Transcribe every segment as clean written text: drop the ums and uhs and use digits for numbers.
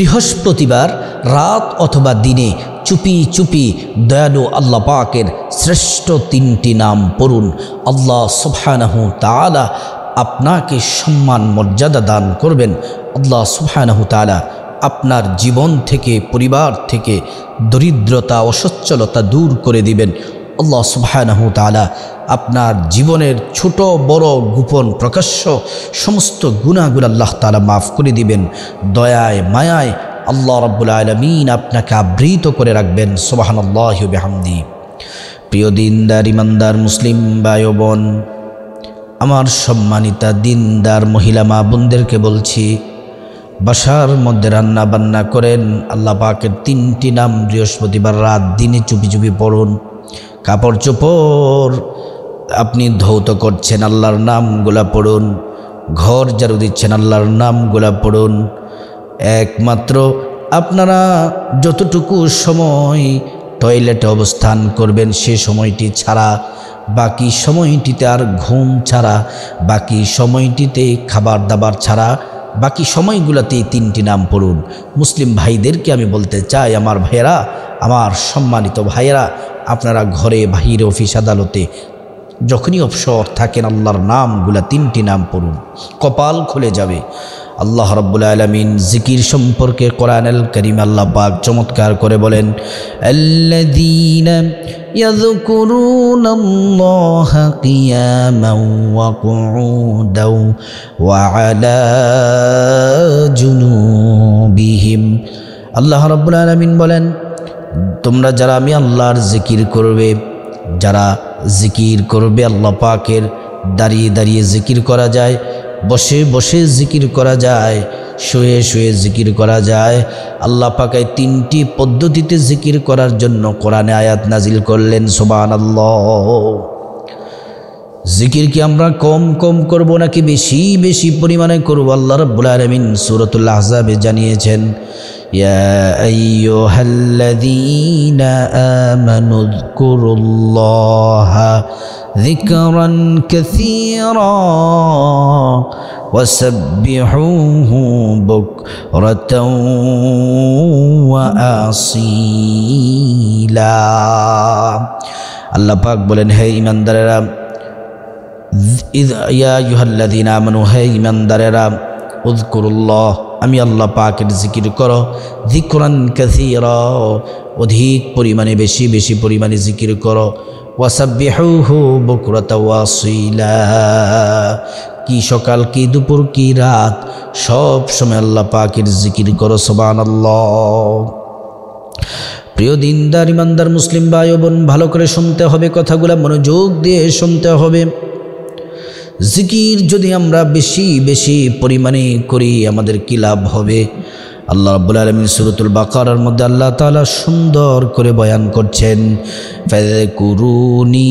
বৃহস্পতিবার রাত অথবা দিনে চুপি চুপি দয়ালু আল্লাহ পাকের শ্রেষ্ঠ 3টি নাম পড়ুন। আল্লাহ সুবহানাহু তাআলা আপনাকে সম্মান মর্যাদা দান করবেন। আল্লাহ সুবহানাহু তাআলা আপনার জীবন থেকে, পরিবার থেকে দরিদ্রতা, অসচ্ছলতা দূর করে দিবেন। আল্লাহ সুবহানাহু তাআলা আপনার জীবনের ছোট বড় গোপন প্রকাশ্য সমস্ত গুনাহগুলো আল্লাহ তাআলা মাফ করে দিবেন। দয়ায় মায়ায় আল্লাহ রাব্বুল আলামিন আপনাকে আবৃত করে রাখবেন। সুবহানাল্লাহি ওয়া বিহামদিহি। প্রিয় দিনদার ইমানদার মুসলিম ভাই ও বোন, আমার সম্মানিতা দিনদার মহিলা মা বোনদেরকে বলছি, বাসার মধ্যে রান্না বান্না করেন, আল্লাহ পাকের 3টি নাম বৃহস্পতিবার রাত দিনে চুপি চুপি পড়ুন। কাপড় চোপড় আপনি ধৌত করছেন, আল্লাহর নামগুলা পড়ুন। ঘর ঝাড়ু দিচ্ছেন, আল্লাহর নামগুলা পড়ুন। একমাত্র আপনারা যতটুকু সময় টয়লেটে অবস্থান করবেন সে সময়টি ছাড়া বাকি সময়টিতে, আর ঘুম ছাড়া বাকি সময়টিতে, খাবার দাবার ছাড়া বাকি সময়গুলোতেই 3টি নাম পড়ুন। মুসলিম ভাইদেরকে আমি বলতে চাই, আমার ভাইয়েরা, আমার সম্মানিত ভাইয়েরা, আপনারা ঘরে বাহিরে অফিস আদালতে যখনই অবসর থাকেন আল্লাহর নামগুলা 3টি নাম পড়ুন, কপাল খুলে যাবে। আল্লাহ রাব্বুল আলামিন জিকির সম্পর্কে কোরআনুল কারীম আল্লাহ পাক চমৎকার করে বলেন, আল্লাযীনা ইয়াযকুরুনাল্লাহা কিয়ামান ওয়া কুউদান ওয়া আলা জুনুবিহিম। আল্লাহ রাব্বুল আলামিন বলেন, তোমরা যারা আমি আল্লাহর জিকির করবে, যারা জিকির করবে, আল্লাহ পাকের দাঁড়িয়ে দাঁড়িয়ে জিকির করা যায়, বসে বসে জিকির করা যায়, শুয়ে শুয়ে জিকির করা যায়। আল্লাহ পাক এই 3টি পদ্ধতিতে জিকির করার জন্য কোরআনে আয়াত নাজিল করলেন। সুবহানাল্লাহ। জিকির কি আমরা কম কম করব নাকি বেশি বেশি পরিমাণে করব? আল্লাহ রাব্বুল আলামিন সূরাতুল আহজাবে জানিয়েছেন, ইয়া আইয়ুহাল্লাযীনা আমানু যকুরুল্লাহা যিকরান কাসীরা ওয়াসাব্বিহুহু বুকরাতাও ওয়া আসীলা। আল্লাহ পাক বলেন, হে ঈমানদারেরা, ইয়া আইয়ুহাল্লাযীনা আমানু, হে ঈমানদারেরা, উযকুরুল্লাহ, আমি আল্লাহ পাকের জিকির করো, যিকরান কাসীরা, অধিক পরিমাণে বেশি বেশি পরিমাণে জিকির করো, ওয়াসাব্বিহুহু বুকরাতাও ওয়া আসীলা, কি সকাল কি দুপুর কি রাত সব সময় আল্লাহ পাকের জিকির করো। সুবহানাল্লাহ। প্রিয় দিনদার ইমানদার মুসলিম ভাই ও বোন, ভালো করে শুনতে হবে, কথাগুলো মনোযোগ দিয়ে শুনতে হবে। জিকির যদি আমরা বেশি বেশি পরিমাণে করি আমাদের কি লাভ হবে? আল্লাহ রাব্বুল আলামিন সূরাতুল বাকারার মধ্যে আল্লাহ তাআলা সুন্দর করে বয়ান করছেন, ফাযকুরুনি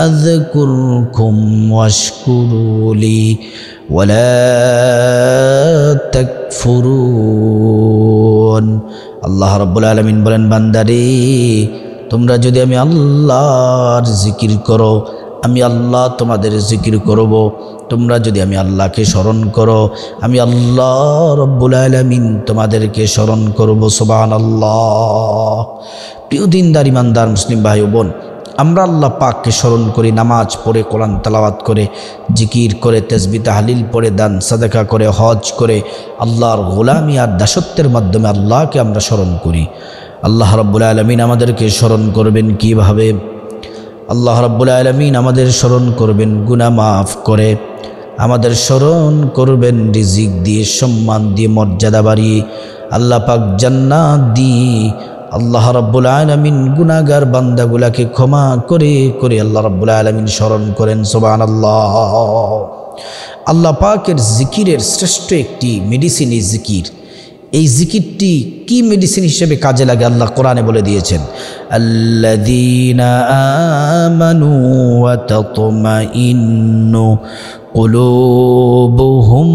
আযকুরকুম ওয়াশকুরুলি ওয়ালা তাকফুরুন। আল্লাহ রাব্বুল আলামিন বলেন, বান্দারে, তোমরা যদি আমি আল্লাহর জিকির করো, আমি আল্লাহ তোমাদের জিকির করব। তোমরা যদি আমি আল্লাহকে স্মরণ করো, আমি আল্লাহ রাব্বুল আলামিন তোমাদেরকে স্মরণ করব। সুবহানাল্লাহ। প্রিয় দিনদার ইমানদার মুসলিম ভাই ও বোন, আমরা আল্লাহ পাককে স্মরণ করি, নামাজ পড়ে, কোরআন তেলাওয়াত করে, জিকির করে, তাসবিহ তাহলিল পড়ে, দান সাদাকা করে, হজ করে, আল্লাহর গোলামি আর দাসত্বের মাধ্যমে আল্লাহকে আমরা স্মরণ করি। আল্লাহ রাব্বুল আলামিন আমাদেরকে স্মরণ করবেন কিভাবে? আল্লাহ রাব্বুল আলামিন আমাদের স্মরণ করবেন গুনাহ মাফ করে, আমাদের স্মরণ করবেন রিজিক দিয়ে, সম্মান দিয়ে, মর্যাদা বাড়িয়ে, আল্লাহ পাক জান্নাত দিয়ে। আল্লাহ রাব্বুল আলামিন গুনাহগার বান্দাগুলাকে ক্ষমা করে করে আল্লাহ রাব্বুল আলামিন স্মরণ করেন। সুবহানাল্লাহ। আল্লাহ পাকের জিকিরের শ্রেষ্ঠ একটি মেডিসিন এই জিকির। এই জিকিরটি কি মেডিসিন হিসেবে কাজে লাগে আল্লাহ কোরআনে বলে দিয়েছেন, আল্লাযীনা আমানু ওয়া তাতমাইন্নু কুলুবুহুম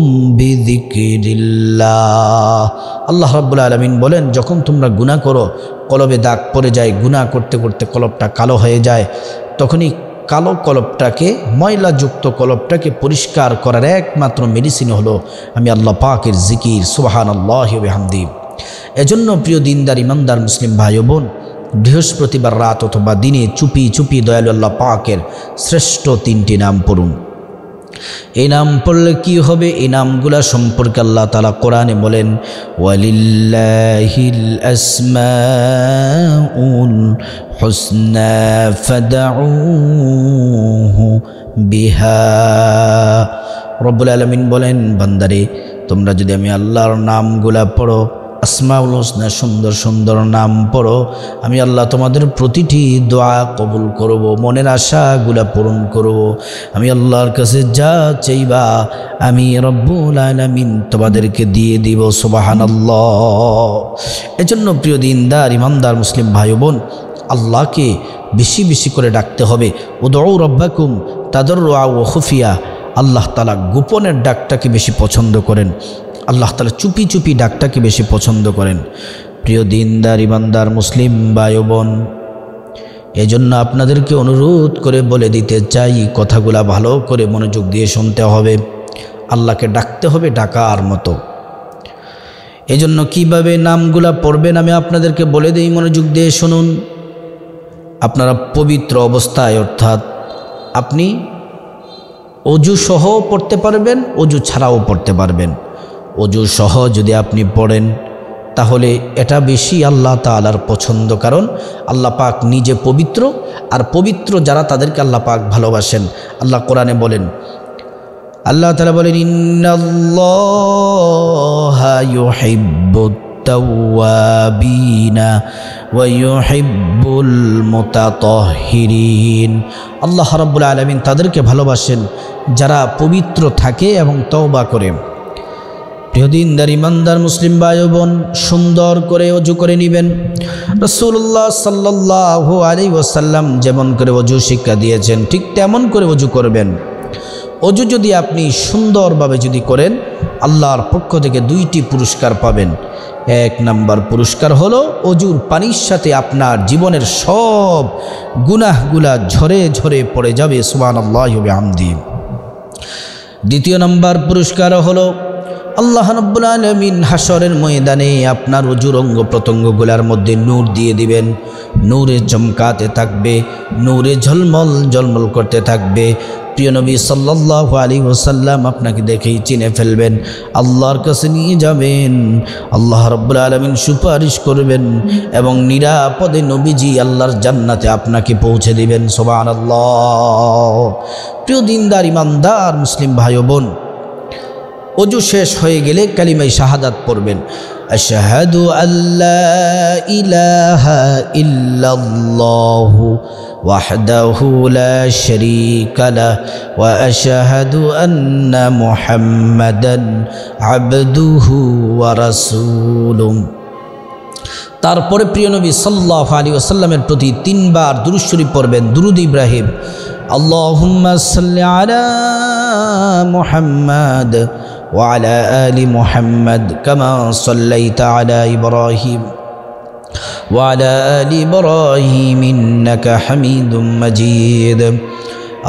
বিযিকরিল্লাহ। আল্লাহ রাব্বুল আলামিন বলেন, যখন তোমরা গুনাহ করো, কলবে দাগ পড়ে যায়, গুনাহ করতে করতে কলবটা কালো হয়ে যায়, তখনই কালো কলবটাকে, ময়লাযুক্ত কলবটাকে পরিষ্কার করার একমাত্র মেডিসিন হলো আমি আল্লাহ পাকের জিকির। সুবহানাল্লাহি ওয়া বিহামদিহি। এজন্য প্রিয় দিনদার ইমানদার মুসলিম ভাই ও বোন, বৃহস্পতিবার রাত অথবা দিনে চুপি চুপি দয়ালু আল্লাহ পাকের শ্রেষ্ঠ 3টি নাম পড়ুন। এই নাম পড়লে কি হবে? এই নামগুলা সম্পর্কে আল্লাহ তাআলা কোরআনে বলেন, ওয়ালিল্লাহিল আসমাউল হুসনা ফাদউহু বিহা। রব্বুল আলামিন বলেন, বান্দারে তোমরা যদি আমি আল্লাহর নামগুলা পড়ো, আসমাউল হুসনা সুন্দর সুন্দর নাম পড়ো, আমি আল্লাহ তোমাদের প্রতিটি দোয়া কবুল করব, মনের আশাগুলা পূরণ করব। আমি আল্লাহর কাছে যা চাইবা আমি রব্বুল আলামিন তোমাদেরকে দিয়ে দিব। সুবহানাল্লাহ। এজন্য প্রিয় দিনদার ইমানদার মুসলিম ভাই বোন, আল্লাহকে বেশি বেশি করে ডাকতে হবে। উদউ রব্বাকুম তাদাররুআ ওয়া খুফিয়া। আল্লাহ তাআলা গোপনের ডাকটাকে বেশি পছন্দ করেন, আল্লাহ তাআলা চুপি চুপি ডাকটাকে বেশি পছন্দ করেন। প্রিয় দিনদার ইমানদার মুসলিম ভাই বোন, এজন্য আপনাদেরকে অনুরোধ করে বলে দিতে চাই, কথাগুলা ভালো করে মনোযোগ দিয়ে শুনতে হবে। আল্লাহকে ডাকতে হবে ডাকার মতো। এজন্য কিভাবে নামগুলা পড়বেন আমি আপনাদেরকে বলে দিই, মনোযোগ দিয়ে শুনুন। আপনারা পবিত্র অবস্থায়, অর্থাৎ আপনি অজু সহ পড়তে পারবেন, অজু ছাড়াও পড়তে পারবেন। অজু সহ যদি আপনি পড়েন তাহলে এটা বেশি আল্লাহ তাআলার পছন্দ, কারণ আল্লাহ পাক নিজে পবিত্র, আর পবিত্র যারা তাদেরকে আল্লাহ পাক ভালোবাসেন। আল্লাহ কোরআনে বলেন, আল্লাহ তাআলা বলেন, ইন্নাল্লাহা ইউহিব্বুত তাওয়াবিনা ওয়া ইউহিব্বুল মুতাতাহহিরিন। আল্লাহ রাব্বুল আলামিন তাদেরকে ভালোবাসেন যারা পবিত্র থাকে এবং তওবা করে। প্রিয় দিনদার ইমানদার মুসলিম ভাই বোন, সুন্দর করে অজু করে নেবেন। রাসূলুল্লাহ সাল্লাল্লাহু আলাইহি ওয়াসাল্লাম যেমন করে অজু শিক্ষা দিয়েছেন ঠিক তেমন করে অজু করবেন। অজু যদি আপনি সুন্দরভাবে যদি করেন, আল্লাহর পক্ষ থেকে 2টি পুরস্কার পাবেন। 1 নম্বর পুরস্কার হলো অজুর পানির সাথে আপনার জীবনের সব গুনাহগুলা ঝরে ঝরে পড়ে যাবে। সুবহানাল্লাহি ওয়া বিহামদিহি। 2য় নম্বর পুরস্কার হলো আল্লাহ রাব্বুল আলামিন হাসরের ময়দানে আপনার অজুর অঙ্গ প্রত্যঙ্গগুলোর মধ্যে নূর দিয়ে দিবেন। নূরে চমকাতে থাকবে, নূরে ঝলমল ঝলমল করতে থাকবে। প্রিয় নবী সাল্লাল্লাহু আলাইহি ওয়াসাল্লাম আপনাকে দেখেই চিনে ফেলবেন, আল্লাহর কাছে নিয়ে যাবেন, আল্লাহ রাব্বুল আলামিন সুপারিশ করবেন এবং নিরাপদে নবীজি আল্লাহর জান্নাতে আপনাকে পৌঁছে দিবেন। সুবহানাল্লাহ। প্রিয় দিনদার ইমানদার মুসলিম ভাই ও বোন, অজু শেষ হয়ে গেলে কালিমায়ে শাহাদাত পড়বেন। আশহাদু আল্লা ইলাহা ইল্লাল্লাহু ওয়াহদাহু লা শারীকা লাহু ওয়া আশহাদু আন্না মুহাম্মাদান আবদুহু ওয়া রাসূলুহু। তারপরে প্রিয় নবী সাল্লাল্লাহু আলাইহি ওয়াসাল্লামের প্রতি 3 বার দুরূদ শরীফ পড়বেন, দুরূদ ইব্রাহিম। আল্লাহুম্মা সাল্লি আলা মুহাম্মাদ وعلى آل محمد كما صليت على إبراهيم وعلى آل إبراهيم إنك حميد مجيد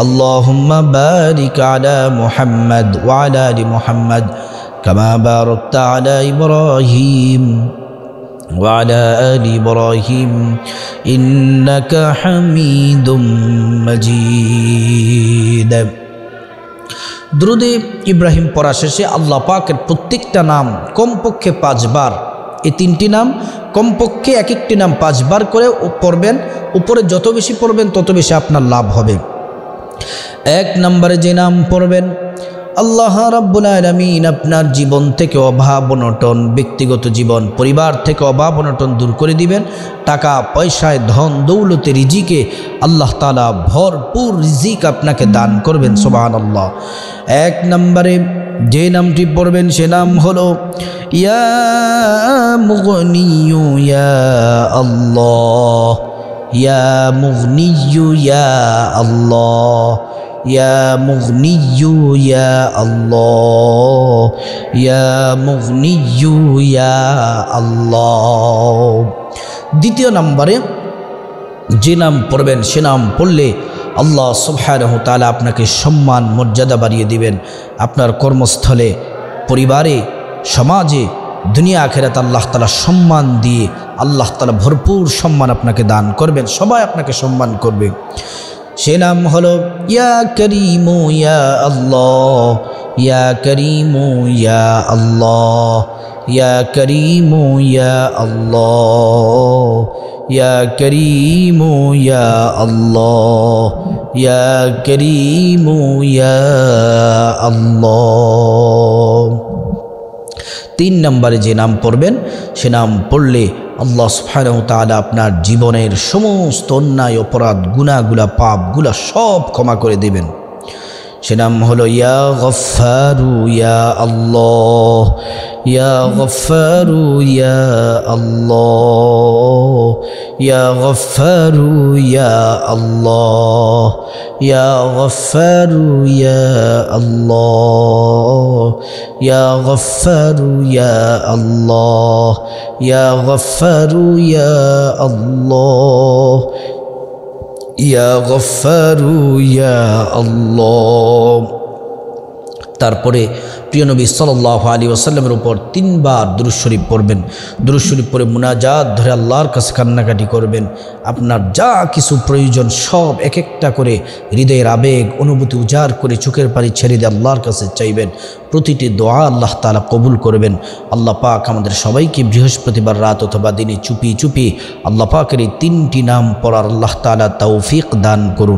اللهم بارك على محمد وعلى آل محمد كما باركت على إبراهيم وعلى آل إبراهيم إنك حميد مجيد। দুরুদে ইব্রাহিম পড়া শেষে আল্লাহ পাকের প্রত্যেকটা নাম কমপক্ষে 5 বার, এই 3টি নাম কমপক্ষে এক একটি নাম 5 বার করে পড়বেন। উপরে যত বেশি পড়বেন তত বেশি আপনার লাভ হবে। 1 নম্বরে যে নাম পড়বেন, আল্লাহ রাব্বুল আলামিন আপনার জীবন থেকে অভাব অনটন, ব্যক্তিগত জীবন পরিবার থেকে অভাব অনটন দূর করে দিবেন। টাকা পয়সায় ধন দৌলতে রিজিকে আল্লাহ তাআলা ভরপুর রিজিক আপনাকে দান করবেন। সুবহানাল্লাহ। 1 নম্বরে যে নামটি পড়বেন সে নাম হলো ইয়া মুগনিয়্যু ইয়া আল্লাহ, ইয়া মুগনিয়্যু ইয়া আল্লাহ, ইয়া মুগনিয়্যু ইয়া আল্লাহ, ইয়া মুগনিয়্যু ইয়া আল্লাহ। 2য় নম্বরে যে নাম পড়বেন সে নাম পড়লে আল্লাহ সুবহানাহু ওয়া তাআলা আপনাকে সম্মান মর্যাদা বাড়িয়ে দিবেন। আপনার কর্মস্থলে, পরিবারে, সমাজে দুনিয়া আখিরাত আল্লাহ তাআলা সম্মান দিয়ে আল্লাহ তাআলা ভরপুর সম্মান আপনাকে দান করবেন, সবাই আপনাকে সম্মান করবে। সে নাম হলো ইয়া করিমু ইয়া আল্লাহ, ইয়া করিমু ইয়া আল্লাহ, ইয়া করিমু ইয়া আল্লাহ, ইয়া করিমু ইয়া আল্লাহ, ইয়া করিমু ইয়া আল্লাহ। 3 নম্বরে যে নাম পড়বেন সে নাম পড়লে আল্লাহ সুবহানাহু ওয়া তাআলা আপনার জীবনের সমস্ত অন্যায় অপরাধ গুনাহগুলা পাপগুলা সব ক্ষমা করে দেবেন। সে নাম হলো ইয়া গফফারু ইয়া আল্লাহ, ইয়া গফফারু ইয়া আল্লাহ, ইয়া গফফারু ইয়া আল্লাহ, ইয়া গফফারু ইয়া আল্লাহ, ইয়া গফফারু ইয়া আল্লাহ, ইয়া গফফারু ইয়া আল্লাহ, ইয়া গফফারু ইয়া আল্লাহ। তারপরে প্রিয় নবী সাল্লাল্লাহু আলাইহি ওয়াসাল্লামের উপর 3 বার দুরূদ শরীফ পড়বেন। দুরূদ শরীফ পড়ে মুনাজাত ধরে আল্লাহর কাছে কান্নাকাটি করবেন। আপনার যা কিছু প্রয়োজন সব এক একটা করে হৃদয়ের আবেগ অনুভূতি উজাড় করে চোখের পানি ছেড়ে দিয়ে আল্লাহর কাছে চাইবেন। প্রতিটি দোয়া আল্লাহ তাআলা কবুল করবেন। আল্লাহ পাক আমাদের সবাইকে বৃহস্পতিবার রাত অথবা দিনে চুপি চুপি আল্লাহ পাকের এই 3টি নাম পড়ার আল্লাহ তাআলা তৌফিক দান করুন।